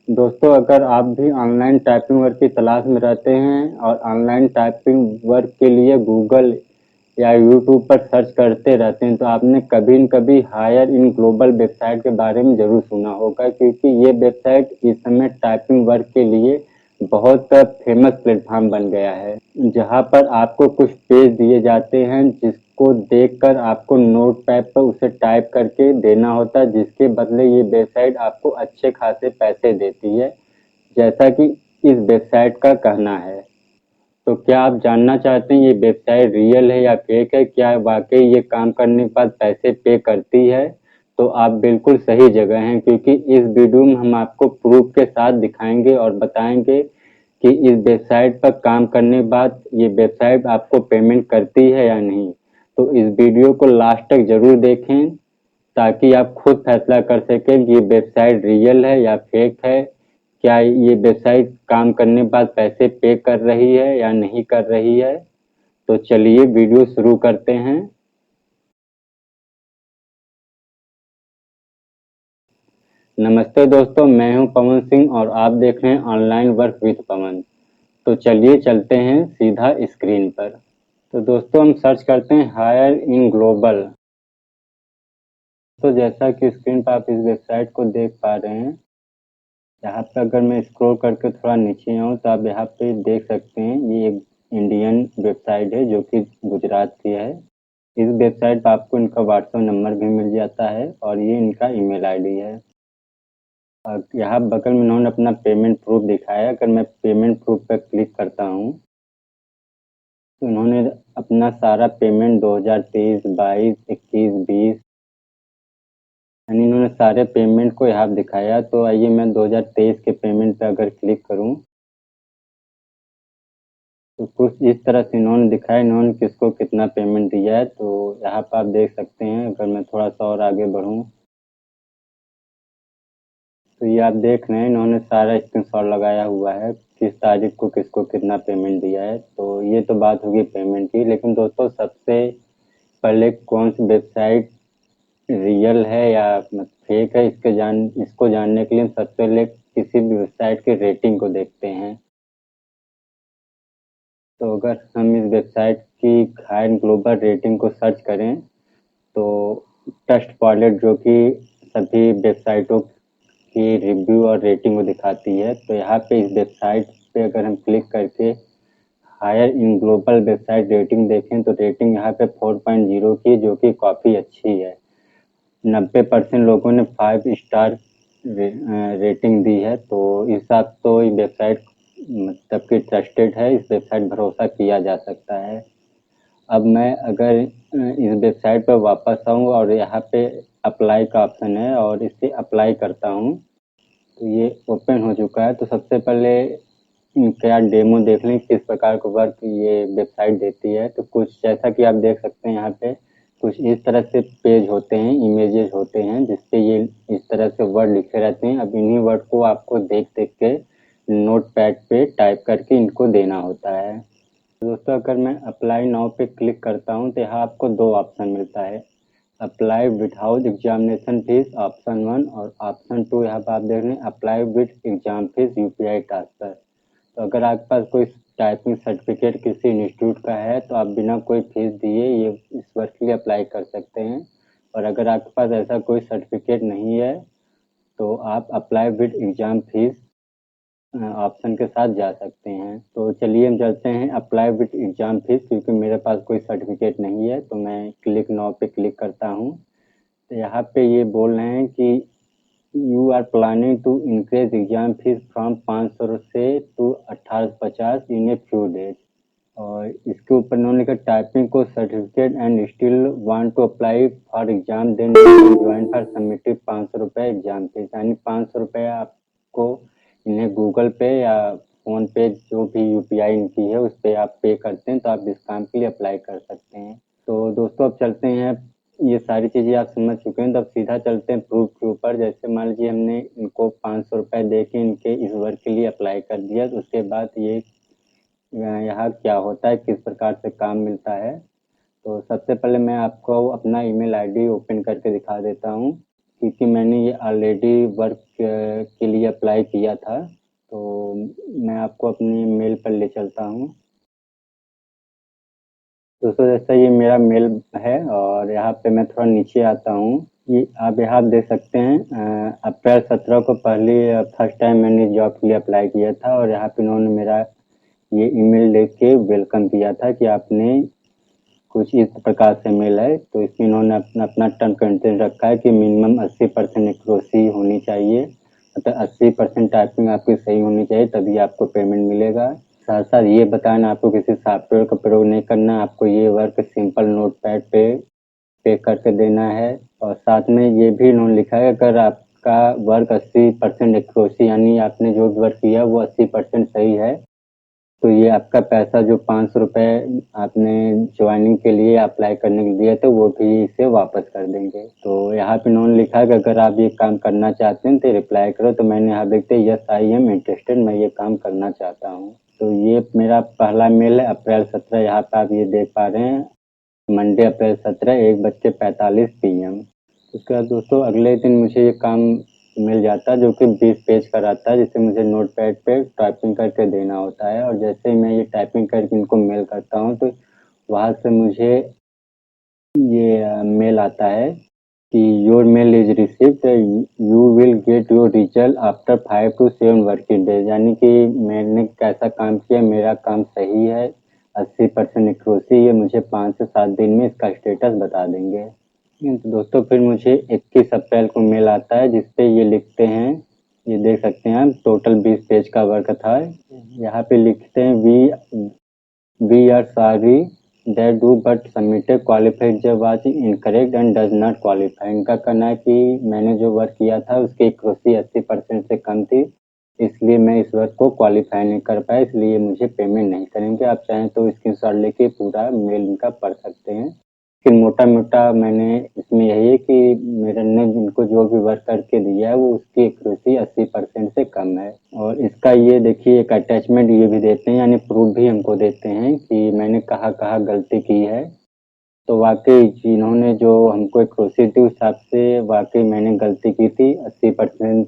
दोस्तों, अगर आप भी ऑनलाइन टाइपिंग वर्क की तलाश में रहते हैं और ऑनलाइन टाइपिंग वर्क के लिए गूगल या यूट्यूब पर सर्च करते रहते हैं, तो आपने कभी न कभी हायर इन ग्लोबल वेबसाइट के बारे में ज़रूर सुना होगा, क्योंकि ये वेबसाइट इस समय टाइपिंग वर्क के लिए बहुत फेमस प्लेटफॉर्म बन गया है, जहाँ पर आपको कुछ पेज दिए जाते हैं जिसको देखकर आपको नोटपैड पर उसे टाइप करके देना होता है, जिसके बदले ये वेबसाइट आपको अच्छे खासे पैसे देती है, जैसा कि इस वेबसाइट का कहना है। तो क्या आप जानना चाहते हैं ये वेबसाइट रियल है या फेक है? क्या वाकई ये काम करने के बाद पैसे पे करती है? तो आप बिल्कुल सही जगह हैं, क्योंकि इस वीडियो में हम आपको प्रूफ के साथ दिखाएंगे और बताएंगे कि इस वेबसाइट पर काम करने के बाद ये वेबसाइट आपको पेमेंट करती है या नहीं। तो इस वीडियो को लास्ट तक जरूर देखें, ताकि आप खुद फैसला कर सकें कि ये वेबसाइट रियल है या फेक है। क्या ये वेबसाइट काम करने के बाद पैसे पे कर रही है या नहीं कर रही है? तो चलिए वीडियो शुरू करते हैं। नमस्ते दोस्तों, मैं हूं पवन सिंह और आप देख रहे हैं ऑनलाइन वर्क विद पवन। तो चलिए चलते हैं सीधा स्क्रीन पर। तो दोस्तों हम सर्च करते हैं हायर इन ग्लोबल। तो जैसा कि स्क्रीन पर आप इस वेबसाइट को देख पा रहे हैं, यहाँ पे अगर मैं स्क्रॉल करके थोड़ा नीचे आऊँ तो आप यहाँ पे देख सकते हैं, ये एक इंडियन वेबसाइट है जो कि गुजरात की है। इस वेबसाइट पर आपको इनका व्हाट्सएप नंबर भी मिल जाता है और ये इनका ईमेल आईडी है। यहाँ बगल में इन्होंने अपना पेमेंट प्रूफ दिखाया है। अगर मैं पेमेंट प्रूफ पर क्लिक करता हूँ तो इन्होंने अपना सारा पेमेंट 2023, 22, 21, 20 यानी इन्होंने सारे पेमेंट को यहाँ दिखाया। तो आइए मैं 2023 के पेमेंट पे अगर क्लिक करूँ तो कुछ इस तरह से इन्होंने दिखाया, इन्होंने किसको कितना पेमेंट दिया है। तो यहाँ पर आप देख सकते हैं, अगर मैं थोड़ा सा और आगे बढ़ूँ तो ये आप देख रहे हैं, इन्होंने सारा स्क्रीनशॉट लगाया हुआ है, किस तारीख को किसको कितना पेमेंट दिया है। तो ये तो बात होगी पेमेंट की, लेकिन दोस्तों सबसे पहले कौन सी वेबसाइट रियल है या फेक है, इसको जानने के लिए हम सबसे पहले किसी भी वेबसाइट की रेटिंग को देखते हैं। तो अगर हम इस वेबसाइट की हायर ग्लोबल रेटिंग को सर्च करें तो ट्रस्टवॉलेट, जो कि सभी वेबसाइटों की रिव्यू और रेटिंग को दिखाती है, तो यहाँ पे इस वेबसाइट पे अगर हम क्लिक करके hire in global website rating देखें तो रेटिंग यहाँ पे 4.0 की, जो कि काफ़ी अच्छी है। 90% लोगों ने 5 स्टार रेटिंग दी है। तो इस हिसाब तो ये वेबसाइट मतलब कि ट्रस्टेड है, इस वेबसाइट भरोसा किया जा सकता है। अब मैं अगर इस वेबसाइट पर वापस आऊँ और यहाँ पे अप्लाई का ऑप्शन है और इसे अप्लाई करता हूँ तो ये ओपन हो चुका है। तो सबसे पहले इनका डेमो देख लें किस प्रकार का वर्क ये वेबसाइट देती है। तो कुछ जैसा कि आप देख सकते हैं, यहाँ पे कुछ इस तरह से पेज होते हैं, इमेजेस होते हैं, जिसपे ये इस तरह से वर्ड लिखे रहते हैं। अब इन्हीं वर्ड को आपको देख देख के नोट पैड पे टाइप करके इनको देना होता है। तो दोस्तों अगर मैं अप्लाई नाउ पे क्लिक करता हूँ तो यहाँ आपको दो ऑप्शन मिलता है, apply without examination fees option 1 और ऑप्शन 2 यहाँ पर आप देख रहे हैं apply with exam fees UPI transfer. तो अगर आपके पास कोई टाइपिंग सर्टिफिकेट किसी इंस्टीट्यूट का है तो आप बिना कोई फीस दिए ये इस वर्क के लिए अप्लाई कर सकते हैं, और अगर आपके पास ऐसा कोई सर्टिफिकेट नहीं है तो आप apply with exam fees option के साथ जा सकते हैं। तो चलिए हम चलते हैं अप्लाई विद एग्जाम फीस, क्योंकि मेरे पास कोई सर्टिफिकेट नहीं है। तो मैं क्लिक नाउ पे क्लिक करता हूँ। तो यहाँ पे ये बोल रहे हैं कि you are planning to increase exam fees from 500 से to 1850 in a few days. और इसके ऊपर उन्होंने लिखा टाइपिंग को certificate and still want to apply for exam then join for submit 500 रुपये एग्जाम फीस, यानी 500 रुपये आपको इन्हें गूगल पे या फोन पे जो भी यूपीआई इनकी है उस पर आप पे करते हैं तो आप इस काम के लिए अप्लाई कर सकते हैं। तो दोस्तों अब चलते हैं, ये सारी चीज़ें आप समझ चुके हैं तो अब सीधा चलते हैं प्रूफ के ऊपर। जैसे मान लीजिए हमने इनको 500 रुपये दे के इनके इस वर्क के लिए अप्लाई कर दिया, तो उसके बाद ये यहाँ क्या होता है, किस प्रकार से काम मिलता है। तो सबसे पहले मैं आपको अपना ईमेल आईडी ओपन करके दिखा देता हूँ। क्योंकि मैंने ये ऑलरेडी वर्क के लिए अप्लाई किया था। तो मैं आपको अपनी मेल पर ले चलता हूँ। दोस्तों जैसा ये मेरा मेल है और यहाँ पे मैं थोड़ा नीचे आता हूँ। ये आप यहाँ देख सकते हैं, अप्रैल 17 को पहली फर्स्ट टाइम मैंने जॉब के लिए अप्लाई किया था और यहाँ पे उन्होंने मेरा ये ईमेल देख के वेलकम किया था कि आपने कुछ इस प्रकार से मेल है। तो इसमें इन्होंने अपना अपना टर्म कंडीशन रखा है कि मिनिमम 80% एक्यूरेसी होनी चाहिए, मतलब 80% टाइपिंग आपकी सही होनी चाहिए, तभी आपको पेमेंट मिलेगा। साथ साथ ये बताना, आपको किसी सॉफ्टवेयर का प्रयोग नहीं करना, आपको ये वर्क सिंपल नोटपैड पे करके देना है। और साथ में ये भी इन्होंने लिखा है, अगर आपका वर्क 80% एक्यूरेसी यानी आपने जो भी वर्क किया वो 80% सही है, तो ये आपका पैसा जो 500 रुपये आपने ज्वाइनिंग के लिए अप्लाई करने के लिए तो वो भी इसे वापस कर देंगे। तो यहाँ पे इन्होंने लिखा है कि अगर आप ये काम करना चाहते हैं तो रिप्लाई करो। तो मैंने यहाँ देखते यस आई एम इंटरेस्टेड, मैं ये काम करना चाहता हूँ। तो ये मेरा पहला मेल है अप्रैल 17, यहाँ पे आप ये देख पा रहे हैं, मंडे अप्रैल 17 1:45 PM। उसके बाद दोस्तों अगले दिन मुझे ये काम मिल जाता है जो कि 20 पेज का रहता है, जिसे मुझे नोटपैड पे टाइपिंग करके देना होता है। और जैसे ही मैं ये टाइपिंग करके इनको मेल करता हूँ तो वहाँ से मुझे ये मेल आता है कि your mail is received, you will get your result after 5 to 7 working days. यानी कि मैंने कैसा काम किया, मेरा काम सही है, 80% एक्यूरेसी, ये मुझे 5 से 7 दिन में इसका स्टेटस बता देंगे। तो दोस्तों फिर मुझे 21 अप्रैल को मेल आता है जिसपे ये लिखते हैं, ये देख सकते हैं आप, टोटल 20 पेज का वर्क था। यहाँ पे लिखते हैं we are sorry that do but submitted qualified जब आज incorrect and does not qualify. इनका कहना है कि मैंने जो वर्क किया था उसकी एक्यूरेसी 80% से कम थी, इसलिए मैं इस वर्क को क्वालिफाई नहीं कर पाया, इसलिए मुझे पेमेंट नहीं करेंगे। आप चाहें तो स्क्रीनशॉट लेके पूरा मेल इनका पढ़ सकते हैं। फिर मोटा मोटा मैंने इसमें यही है कि मेरे ने जिनको जो भी वर्क करके दिया है वो उसकी एक्यूरेसी 80% से कम है। और इसका ये देखिए एक अटैचमेंट ये भी देते हैं, यानी प्रूफ भी हमको देते हैं कि मैंने कहाँ कहाँ गलती की है। तो वाकई जिन्होंने जो हमको एक्यूरेसी दी उस हिसाब से वाकई मैंने गलती की थी, 80%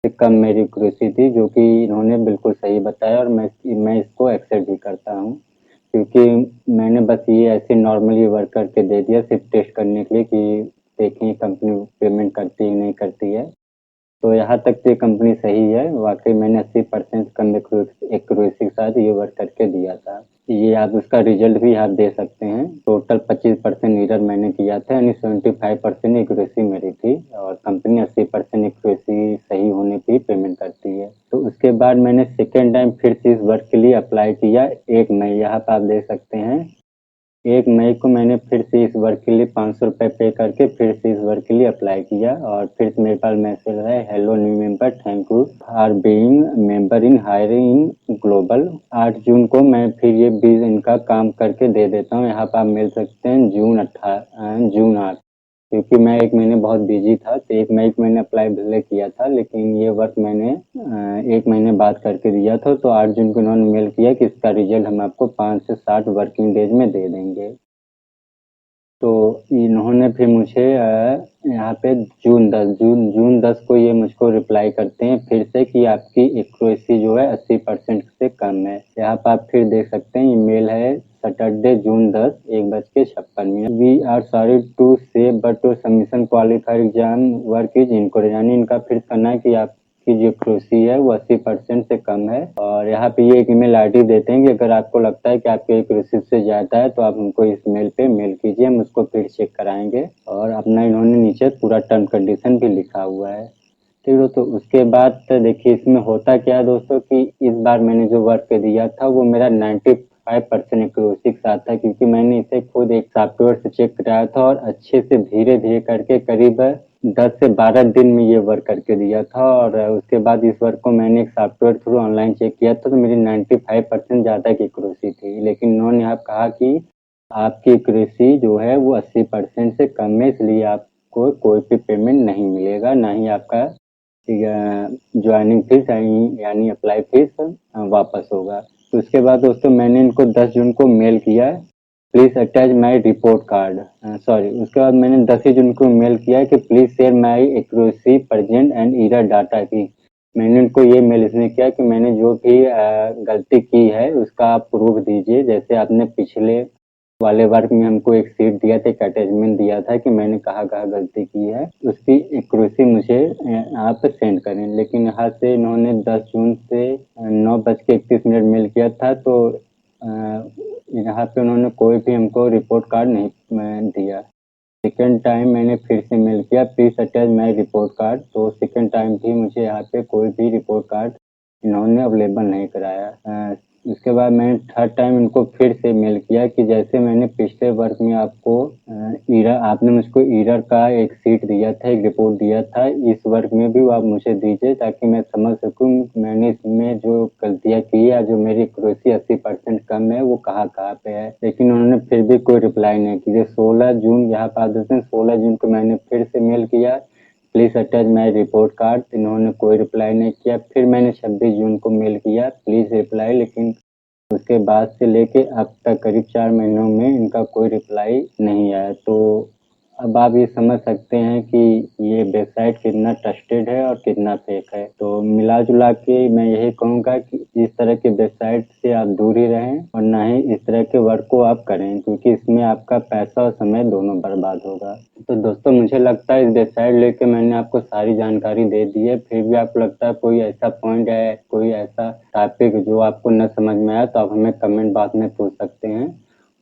से कम मेरी एक्यूरेसी थी, जो कि इन्होंने बिल्कुल सही बताया और मैं इसको एक्सेप्ट भी करता हूँ। क्योंकि मैंने बस ये ऐसे नॉर्मली वर्क करके दे दिया सिर्फ टेस्ट करने के लिए कि देखें कंपनी पेमेंट करती है नहीं करती है। तो यहाँ तक तो ये कंपनी सही है, वाकई मैंने 80% कम एक्यूरेसी के साथ ये वर्क करके दिया था। ये आप उसका रिजल्ट भी आप दे सकते हैं। टोटल 25% एरर मैंने किया था, यानी 75% एक्यूरेसी मेरी थी और कंपनी 80% एक्यूरेसी सही होने पे पेमेंट करती है। तो उसके बाद मैंने सेकेंड टाइम फिर से इस वर्क के लिए अप्लाई किया 1 मई, यहाँ पर आप देख सकते हैं 1 मई को मैंने फिर से इस वर्क के लिए 500 रुपये पे करके फिर से इस वर्क के लिए अप्लाई किया और फिर से मेरे पास मैसेज है, hello new member, thank you for being member in hiring in global. 8 जून को मैं फिर ये 20 इनका काम करके दे देता हूँ। यहाँ पर आप मिल सकते हैं जून 8, क्योंकि मैं 1 महीने बहुत बिजी था, तो 1 मई को मैंने अप्लाई पहले किया था, लेकिन ये वर्क मैंने 1 महीने बाद करके दिया था। तो 8 जून को इन्होंने मेल किया कि इसका रिजल्ट हम आपको 5 से 7 वर्किंग डेज में दे देंगे। तो इन्होंने फिर मुझे यहाँ पे जून 10 को ये मुझको रिप्लाई करते हैं फिर से कि आपकी एक्यूरेसी जो है 80% से कम है। यहाँ पर आप फिर देख सकते हैं, ईमेल है Saturday June 10 1:56 we are sorry to say but submission qualified exam work is incorrect. यानी इनका फिर कहना है कि आपकी जो एक्यूरेसी है वो 80% से कम है। और यहाँ पे ये एक ईमेल आईडी देते हैं कि अगर आपको लगता है कि आपकी एक्यूरेसी से ज़्यादा है तो आप हमको इस मेल पे मेल कीजिए, हम उसको फिर चेक कराएंगे। और अपना इन्होंने नीचे पूरा टर्म कंडीशन भी लिखा हुआ है। ठीक है दोस्तों, उसके बाद देखिए इसमें होता क्या है दोस्तों कि इस बार मैंने जो वर्क दिया था वो मेरा 95% एक्यूरेसी के साथ था, क्योंकि मैंने इसे खुद एक सॉफ्टवेयर से चेक कराया था और अच्छे से धीरे धीरे करके करीब 10 से 12 दिन में ये वर्क करके दिया था। और उसके बाद इस वर्क को मैंने एक सॉफ्टवेयर थ्रू ऑनलाइन चेक किया था तो मेरी 95% ज़्यादा की एक्यूरेसी थी, लेकिन इन्होंने आप कहा कि आपकी एक्यूरेसी जो है वो 80% से कम है, इसलिए आपको कोई भी पेमेंट नहीं मिलेगा, ना ही आपका ज्वाइनिंग फीस यानी अप्लाई फीस वापस होगा। तो उसके बाद दोस्तों मैंने इनको 10 जून को मेल किया please attach my report card, sorry, उसके बाद मैंने 10 ही जून को मेल किया कि please share my accuracy present and error data की मैंने उनको ये मेल इसलिए किया कि मैंने जो भी गलती की है उसका आप प्रूफ दीजिए। जैसे आपने पिछले वाले वर्क में हमको एक शीट दिया था, एक अटैचमेंट दिया था कि मैंने कहाँ-कहाँ गलती की है, उसकी एक्यूरेसी मुझे आप सेंड करें। लेकिन यहाँ से इन्होंने 10 जून से 9:31 मेल किया था, तो यहाँ पे उन्होंने कोई भी हमको रिपोर्ट कार्ड नहीं दिया। सेकंड टाइम मैंने फिर से मेल किया, please attach my report card, तो सेकंड टाइम भी मुझे यहाँ पे कोई भी रिपोर्ट कार्ड इन्होंने अवेलेबल नहीं कराया। उसके बाद मैंने थर्ड टाइम इनको फिर से मेल किया कि जैसे मैंने पिछले वर्क में आपको एरर आपने मुझको एरर का एक शीट दिया था, एक रिपोर्ट दिया था, इस वर्क में भी वो आप मुझे दीजिए ताकि मैं समझ सकूँ मैंने इसमें जो गलतियाँ की या जो मेरी एक्यूरेसी 80% कम है वो कहाँ-कहाँ पे है। लेकिन उन्होंने फिर भी कोई रिप्लाई नहीं की। 16 जून यहाँ पे आ जाते हैं, 16 जून को मैंने फिर से मेल किया, please attach my report card, इन्होंने कोई रिप्लाई नहीं किया। फिर मैंने 26 जून को मेल किया, प्लीज रिप्लाई, लेकिन उसके बाद से लेके अब तक करीब 4 महीनों में इनका कोई रिप्लाई नहीं आया। तो अब आप ये समझ सकते हैं कि ये वेबसाइट कितना ट्रस्टेड है और कितना फेक है। तो मिला-जुला के मैं यही कहूँगा कि इस तरह के वेबसाइट से आप दूर ही रहें और ना ही इस तरह के वर्क को आप करें, क्योंकि इसमें आपका पैसा और समय दोनों बर्बाद होगा। तो दोस्तों मुझे लगता है इस वेबसाइट लेके मैंने आपको सारी जानकारी दे दी है, फिर भी आपको लगता है कोई ऐसा पॉइंट है, कोई ऐसा टॉपिक जो आपको न समझ में आया, तो आप हमें कमेंट बॉक्स में पूछ सकते हैं।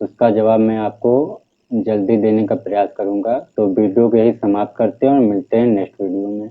उसका जवाब मैं आपको जल्दी देने का प्रयास करूँगा। तो वीडियो को यही समाप्त करते हैं और मिलते हैं नेक्स्ट वीडियो में।